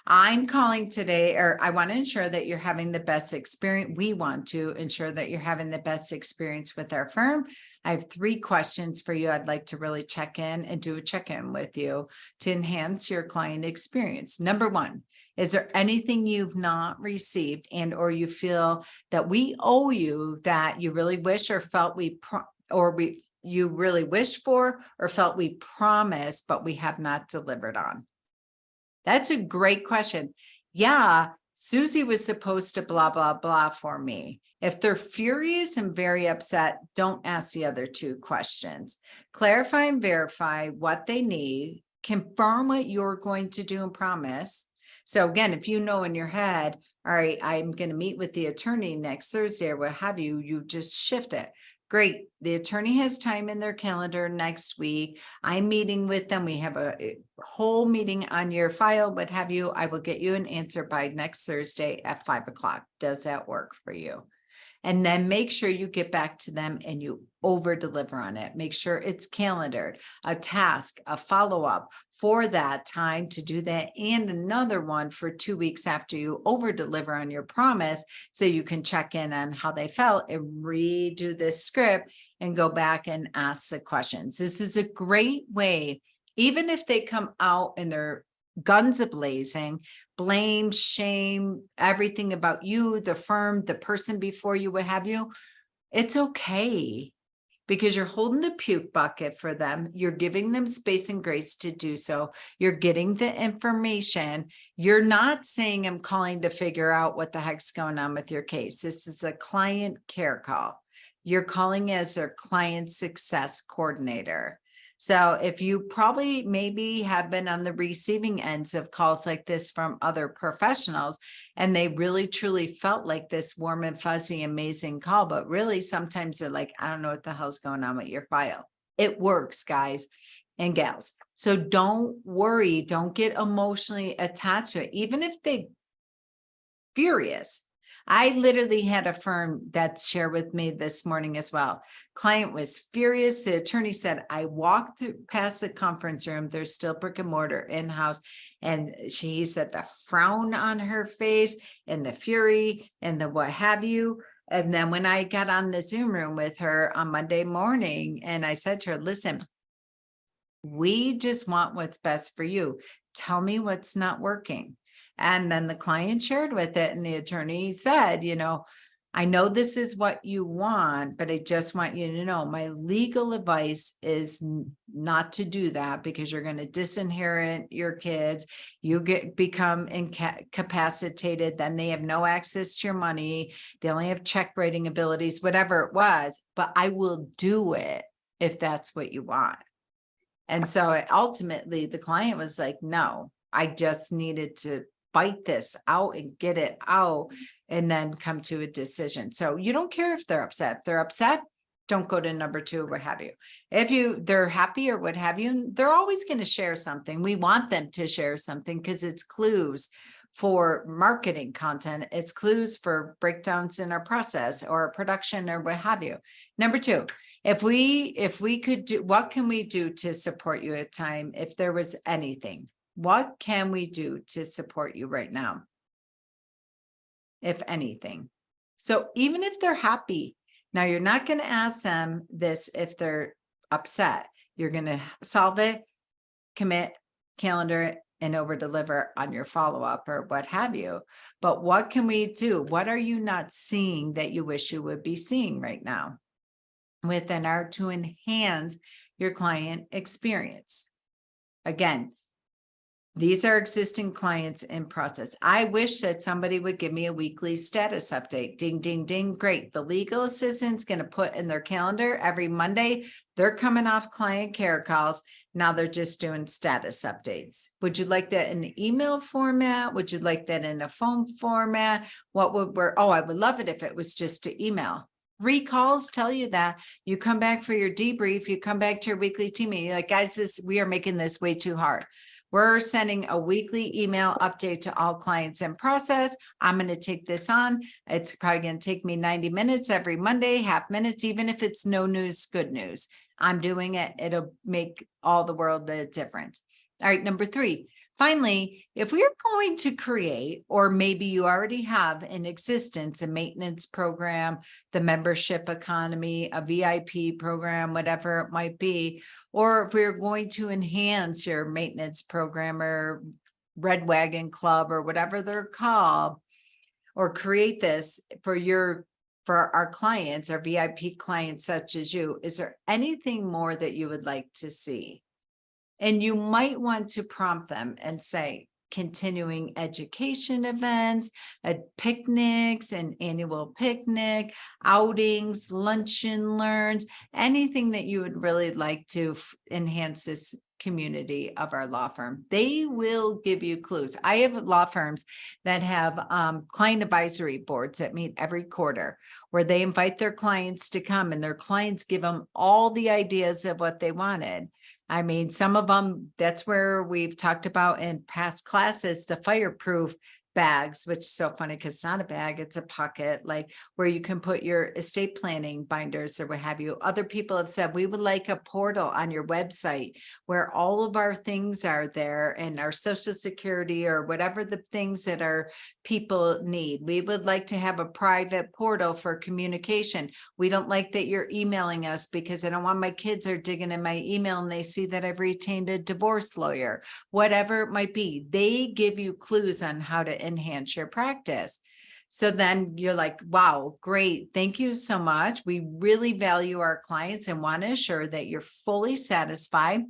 I'm calling today, or I want to ensure that you're having the best experience. We want to ensure that you're having the best experience with our firm. I have 3 questions for you. I'd like to really check in and do a check-in with you to enhance your client experience. Number 1, is there anything you've not received and or you feel that we owe you that you really wish or felt you really wished for or felt we promised, but we have not delivered on? That's a great question. Yeah, Susie was supposed to blah, blah, blah for me. If they're furious and very upset, don't ask the other 2 questions. Clarify and verify what they need, confirm what you're going to do and promise. So again, if you know in your head, all right, I'm going to meet with the attorney next Thursday or what have you, you just shift it. Great. The attorney has time in their calendar next week. I'm meeting with them. We have a whole meeting on your file, what have you. I will get you an answer by next Thursday at 5:00. Does that work for you? And then make sure you get back to them and you over deliver on it. Make sure it's calendared, a task, a follow-up for that time to do that, and another one for 2 weeks after you over deliver on your promise, so you can check in on how they felt and redo this script and go back and ask the questions. This is a great way, even if they come out and they're guns a-blazing, blame, shame, everything about you, the firm, the person before you, what have you, it's okay, because you're holding the puke bucket for them. You're giving them space and grace to do so. You're getting the information. You're not saying, I'm calling to figure out what the heck's going on with your case. This is a client care call. You're calling as their client success coordinator. So if you probably maybe have been on the receiving ends of calls like this from other professionals, and they really truly felt like this warm and fuzzy, amazing call, but really sometimes they're like, I don't know what the hell's going on with your file. It works, guys and gals. So don't worry, don't get emotionally attached to it, even if they furious. I literally had a firm that shared with me this morning as well. Client was furious. The attorney said, I walked through past the conference room. There's still brick and mortar in-house. And she said the frown on her face and the fury and the what have you. And then when I got on the Zoom room with her on Monday morning, and I said to her, listen, we just want what's best for you. Tell me what's not working. And then the client shared with it, and the attorney said, I know this is what you want, but I just want you to know my legal advice is not to do that, because you're going to disinherit your kids. You become incapacitated. Then they have no access to your money. They only have check writing abilities, whatever it was, but I will do it if that's what you want. And so ultimately the client was like, no, I just needed to fight this out and get it out and then come to a decision. So you don't care if they're upset. If they're upset, don't go to number two or what have you. If they're happy or what have you, they're always going to share something. We want them to share something because it's clues for marketing content. It's clues for breakdowns in our process or production or what have you. Number two, if we could do, what can we do to support you at time? If there was anything, what can we do to support you right now? If anything. So even if they're happy, now you're not going to ask them this if they're upset. You're going to solve it, commit, calendar it, and over deliver on your follow-up or what have you. But what can we do? What are you not seeing that you wish you would be seeing right now within our to enhance your client experience? Again, these are existing clients in process. I wish that somebody would give me a weekly status update. Ding, ding, ding. Great. The legal assistant's going to put in their calendar every Monday. They're coming off client care calls. Now they're just doing status updates. Would you like that in an email format? Would you like that in a phone format? What would work? Oh, I would love it if it was just an email. Recalls tell you that. You come back for your debrief. You come back to your weekly team meeting. You're like, guys, we are making this way too hard. We're sending a weekly email update to all clients in process. I'm going to take this on. It's probably going to take me 90 minutes every Monday, half minutes, even if it's no news, good news. I'm doing it. It'll make all the world a difference. All right, number three. Finally, if we are going to create, or maybe you already have in existence, a maintenance program, the membership economy, a VIP program, whatever it might be, or if we're going to enhance your maintenance program or Red Wagon Club or whatever they're called, or create this for our clients, our VIP clients such as you, is there anything more that you would like to see? And you might want to prompt them and say, continuing education events, picnics, an annual picnic, outings, lunch and learns, anything that you would really like to enhance this community of our law firm. They will give you clues. I have law firms that have client advisory boards that meet every quarter, where they invite their clients to come and their clients give them all the ideas of what they wanted. I mean, some of them, that's where we've talked about in past classes, the fireproof bags, which is so funny because it's not a bag, it's a pocket, like where you can put your estate planning binders or what have you. Other people have said, we would like a portal on your website where all of our things are there and our social security or whatever the things that our people need. We would like to have a private portal for communication. We don't like that you're emailing us because I don't want my kids are digging in my email and they see that I've retained a divorce lawyer, whatever it might be. They give you clues on how to enhance your practice. So then you're like, wow, great. Thank you so much. We really value our clients and want to assure that you're fully satisfied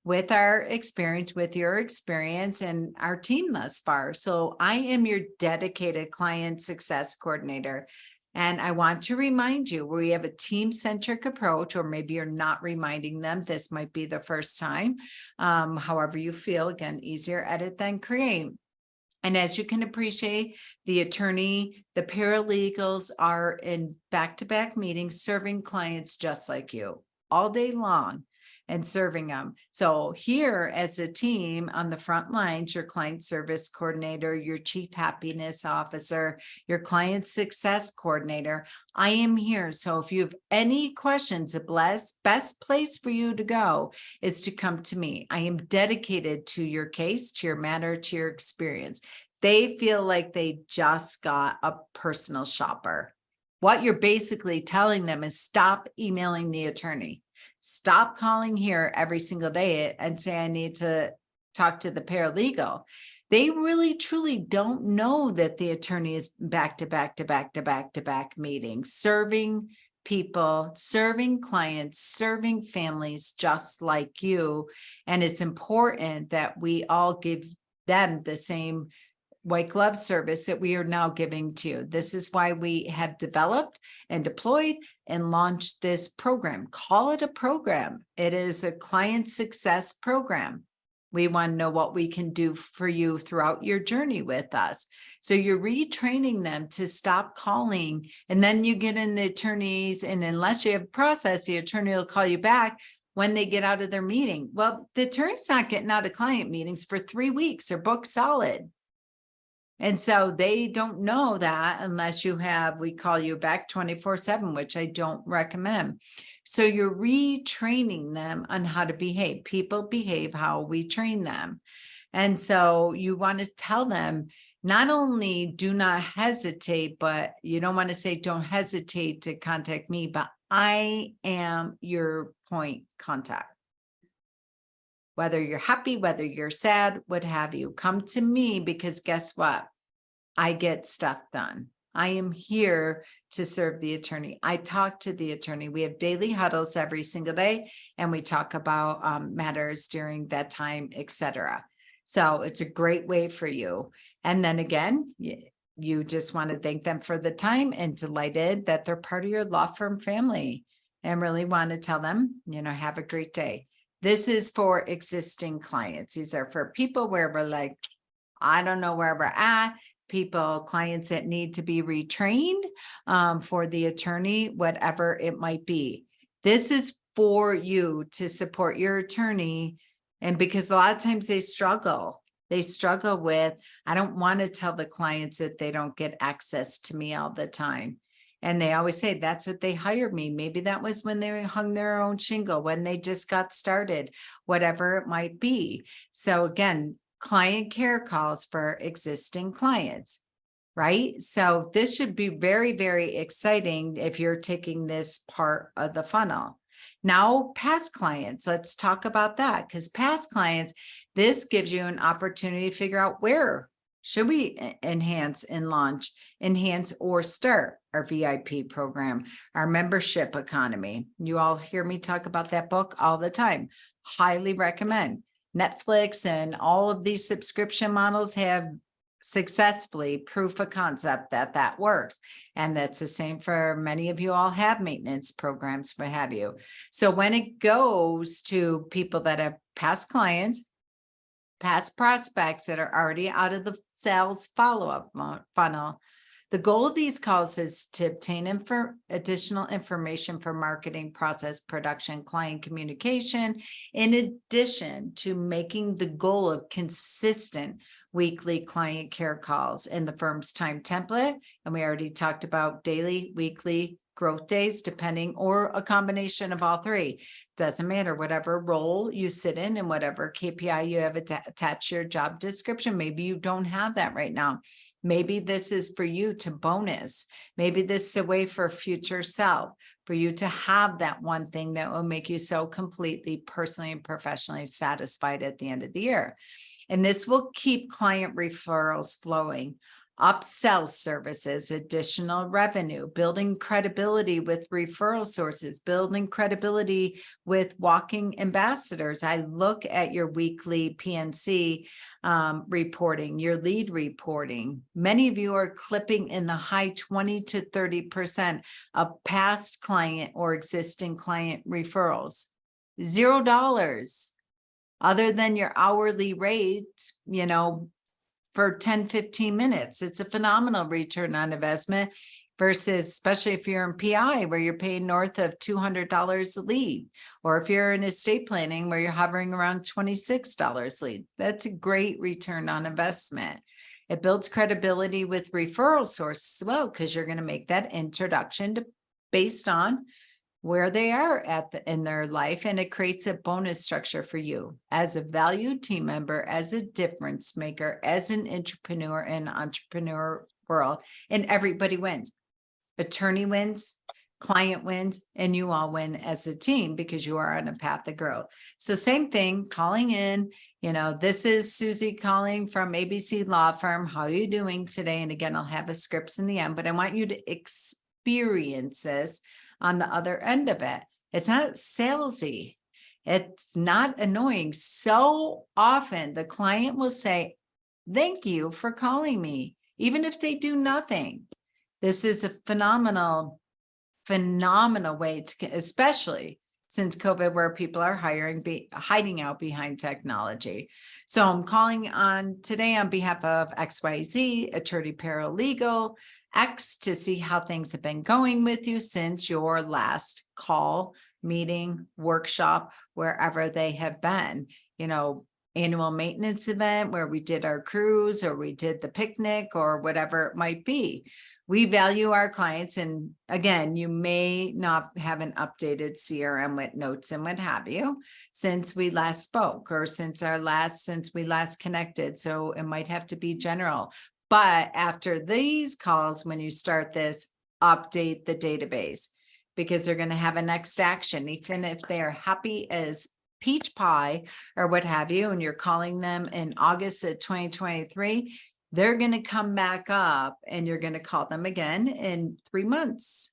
with our experience, with your experience and our team thus far. So I am your dedicated client success coordinator. And I want to remind you, we have a team-centric approach, or maybe you're not reminding them. This might be the first time. However you feel, again, easier edit than create. And as you can appreciate, the attorney, the paralegals are in back-to-back meetings serving clients just like you all day long and serving them. So here as a team on the front lines, your client service coordinator, your chief happiness officer, your client success coordinator, I am here. So if you have any questions, the best place for you to go is to come to me. I am dedicated to your case, to your matter, to your experience. They feel like they just got a personal shopper. What you're basically telling them is stop emailing the attorney. Stop calling here every single day and say, I need to talk to the paralegal. They really, truly don't know that the attorney is back to back meetings, serving people, serving clients, serving families just like you. And it's important that we all give them the same white glove service that we are now giving to you. This is why we have developed and deployed and launched this program. Call it a program. It is a client success program. We want to know what we can do for you throughout your journey with us. So you're retraining them to stop calling, and then you get in the attorneys, and unless you have a process, the attorney will call you back when they get out of their meeting. Well, the attorney's not getting out of client meetings for 3 weeks. They're booked solid. And so they don't know that unless you have, we call you back 24/7, which I don't recommend. So you're retraining them on how to behave. People behave how we train them. And so you want to tell them, not only do not hesitate, but you don't want to say, don't hesitate to contact me, but I am your point contact. Whether you're happy, whether you're sad, what have you, come to me, because guess what? I get stuff done. I am here to serve the attorney. I talk to the attorney. We have daily huddles every single day, and we talk about matters during that time, etc. So it's a great way for you. And then again, you just want to thank them for the time and delighted that they're part of your law firm family, and really want to tell them, have a great day. This is for existing clients. These are for people where we're like, I don't know where we're at. Clients that need to be retrained for the attorney, whatever it might be. This is for you to support your attorney. And because a lot of times they struggle with, I don't want to tell the clients that they don't get access to me all the time. And they always say, that's what they hired me. Maybe that was when they hung their own shingle, when they just got started, whatever it might be. So again, client care calls for existing clients, right? So this should be very, very exciting if you're taking this part of the funnel. Now, past clients, let's talk about that, because past clients, this gives you an opportunity to figure out where should we enhance or start our VIP program, our membership economy. You all hear me talk about that book all the time. Highly recommend. Netflix and all of these subscription models have successfully proof of concept that works. And that's the same for many of you all have maintenance programs, what have you. So when it goes to people that have past clients, past prospects that are already out of the sales follow-up funnel, the goal of these calls is to obtain additional information for marketing, process, production, client communication, in addition to making the goal of consistent weekly client care calls in the firm's time template. And we already talked about daily, weekly, growth days, depending, or a combination of all three. Doesn't matter, whatever role you sit in and whatever KPI you have attached to your job description. Maybe you don't have that right now. Maybe this is for you to bonus. Maybe this is a way for future self, for you to have that one thing that will make you so completely personally and professionally satisfied at the end of the year. And this will keep client referrals flowing. upsell services, additional revenue, building credibility with referral sources, building credibility with walking ambassadors. I look at your weekly PNC reporting, your lead reporting. Many of you are clipping in the high 20 to 30% of past client or existing client referrals. $0 other than your hourly rate, for 10, 15 minutes. It's a phenomenal return on investment versus, especially if you're in PI where you're paying north of $200 a lead, or if you're in estate planning where you're hovering around $26 a lead. That's a great return on investment. It builds credibility with referral sources as well, because you're going to make that introduction based on where they are in their life, and it creates a bonus structure for you as a valued team member, as a difference maker, as an entrepreneur in entrepreneur world, and everybody wins. Attorney wins, client wins, and you all win as a team because you are on a path of growth. So same thing, calling in, this is Susie calling from ABC Law Firm. How are you doing today? And again, I'll have a scripts in the end, but I want you to experience this on the other end of it. It's not salesy. It's not annoying. So often the client will say, thank you for calling me, even if they do nothing. This is a phenomenal way to, especially since COVID, where people are hiding out behind technology. So I'm calling on today on behalf of XYZ, attorney paralegal X, to see how things have been going with you since your last call, meeting, workshop, wherever they have been, annual maintenance event where we did our cruise or we did the picnic or whatever it might be. We value our clients. And again, you may not have an updated CRM with notes and what have you since we last spoke, or since we last connected. So it might have to be general. But after these calls, when you start this, update the database, because they're going to have a next action, even if they are happy as peach pie or what have you, and you're calling them in August of 2023, they're going to come back up and you're going to call them again in 3 months.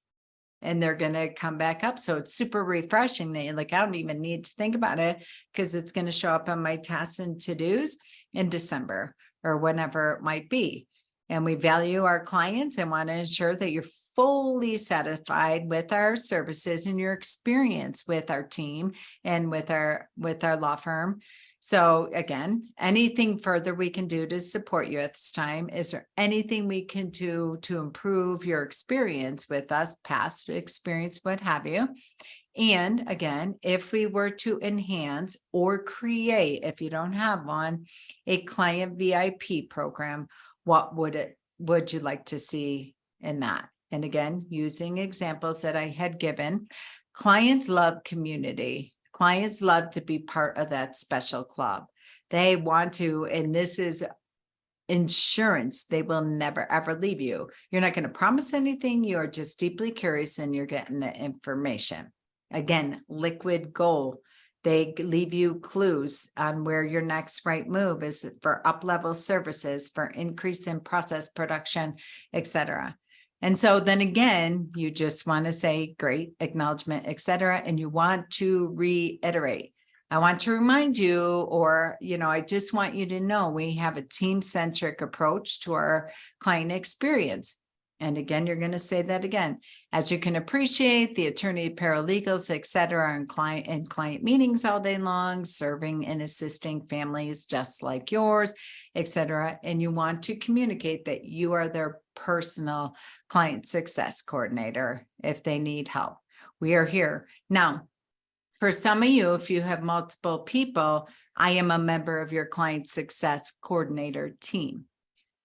And they're going to come back up. So it's super refreshing that you're like, I don't even need to think about it because it's going to show up on my tasks and to-dos in December or whenever it might be. And we value our clients and want to ensure that you're fully satisfied with our services and your experience with our team and with our law firm. So again, anything further we can do to support you at this time? Is there anything we can do to improve your experience with us, past experience, what have you? And again, if we were to enhance or create, if you don't have one, a client VIP program, what would you like to see in that? And again, using examples that I had given, clients love community. Clients love to be part of that special club. They want to, and this is insurance, they will never ever leave you. You're not going to promise anything. You're just deeply curious and you're getting the information. Again, liquid gold. They leave you clues on where your next right move is for up-level services, for increase in process production, etc. And so then again, you just want to say great, acknowledgement, etc. And you want to reiterate. I want to remind you, or, I just want you to know we have a team-centric approach to our client experience. And again, you're going to say that again. As you can appreciate, the attorney, paralegals, et cetera, and client meetings all day long, serving and assisting families just like yours, et cetera. And you want to communicate that you are their personal client success coordinator if they need help. We are here. Now, for some of you, if you have multiple people, I am a member of your client success coordinator team.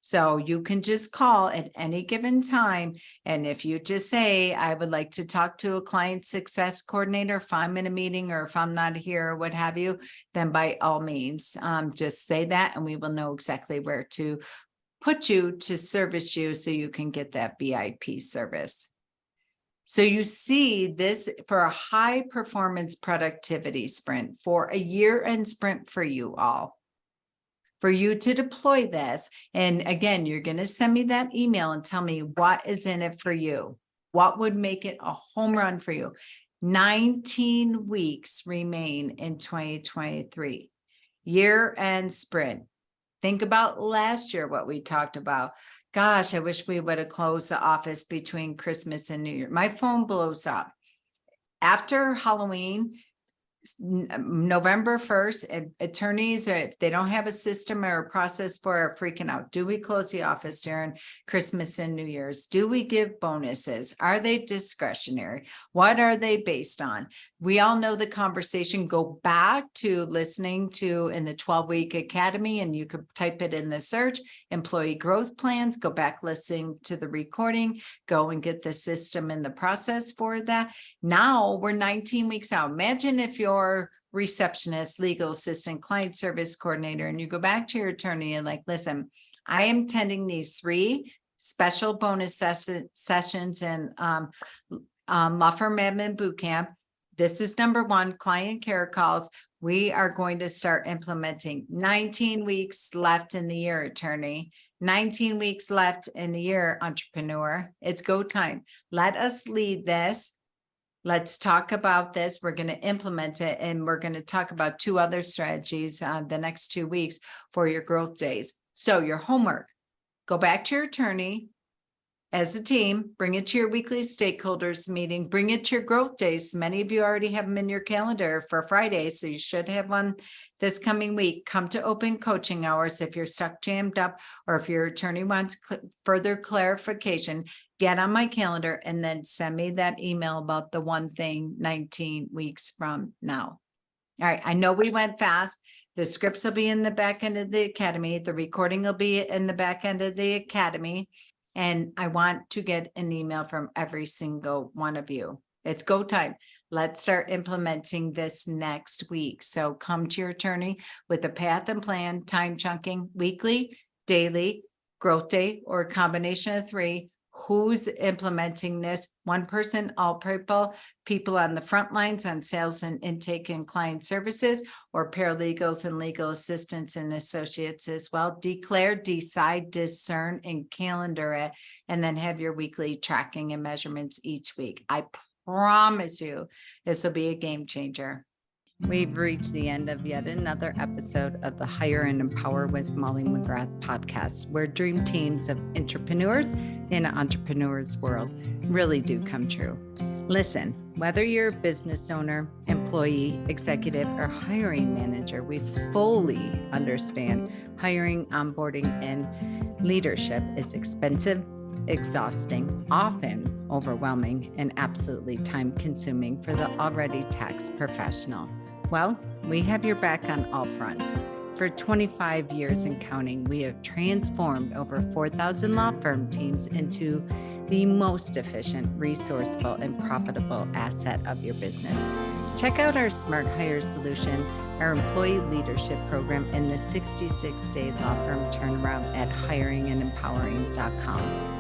So you can just call at any given time. And if you just say, I would like to talk to a client success coordinator, if I'm in a meeting or if I'm not here or what have you, then by all means, just say that and we will know exactly where to put you to service you so you can get that VIP service. So you see this for a high performance productivity sprint, for a year-end sprint for you all. for you to deploy this. And again, you're going to send me that email and tell me what is in it for you. What would make it a home run for you? 19 weeks remain in 2023. Year-end sprint. Think about last year, what we talked about. Gosh, I wish we would have closed the office between Christmas and New Year. My phone blows up. After Halloween, November 1st, attorneys, if they don't have a system or a process for are freaking out. Do we close the office during Christmas and New Year's? Do we give bonuses? Are they discretionary? What are they based on? We all know the conversation. Go back to listening to in the 12-week academy, and you could type it in the search, employee growth plans. Go back, listening to the recording, go and get the system and the process for that. Now we're 19 weeks out. Imagine if you're receptionist, legal assistant, client service coordinator, and you go back to your attorney and like, listen, I am attending these 3 special bonus sessions and law firm admin boot camp. This is number 1, client care calls. We are going to start implementing. 19 weeks left in the year, attorney. 19 weeks left in the year, entrepreneur. It's go time. Let us lead this. Let's talk about this. We're going to implement it, and we're going to talk about 2 other strategies the next 2 weeks for your growth days. So your homework, go back to your attorney as a team, bring it to your weekly stakeholders meeting, bring it to your growth days. Many of you already have them in your calendar for Friday, so you should have one this coming week. Come to open coaching hours if you're stuck jammed up, or if your attorney wants further clarification. Get on my calendar and then send me that email about the one thing 19 weeks from now. All right. I know we went fast. The scripts will be in the back end of the academy. The recording will be in the back end of the academy. And I want to get an email from every single one of you. It's go time. Let's start implementing this next week. So come to your attorney with a path and plan, time chunking, weekly, daily, growth day, or a combination of 3. Who's implementing this? One person, all people on the front lines on sales and intake and client services, or paralegals and legal assistants and associates as well. Declare, decide, discern, and calendar it, and then have your weekly tracking and measurements each week. I promise you, this will be a game changer. We've reached the end of yet another episode of the Hire and Empower with Molly McGrath podcast, where dream teams of entrepreneurs in an entrepreneur's world really do come true. Listen, whether you're a business owner, employee, executive, or hiring manager, we fully understand hiring, onboarding, and leadership is expensive, exhausting, often overwhelming, and absolutely time-consuming for the already taxed professional. Well, we have your back on all fronts. For 25 years and counting, we have transformed over 4,000 law firm teams into the most efficient, resourceful, and profitable asset of your business. Check out our Smart Hire solution, our employee leadership program, and the 66-day law firm turnaround at hiringandempowering.com.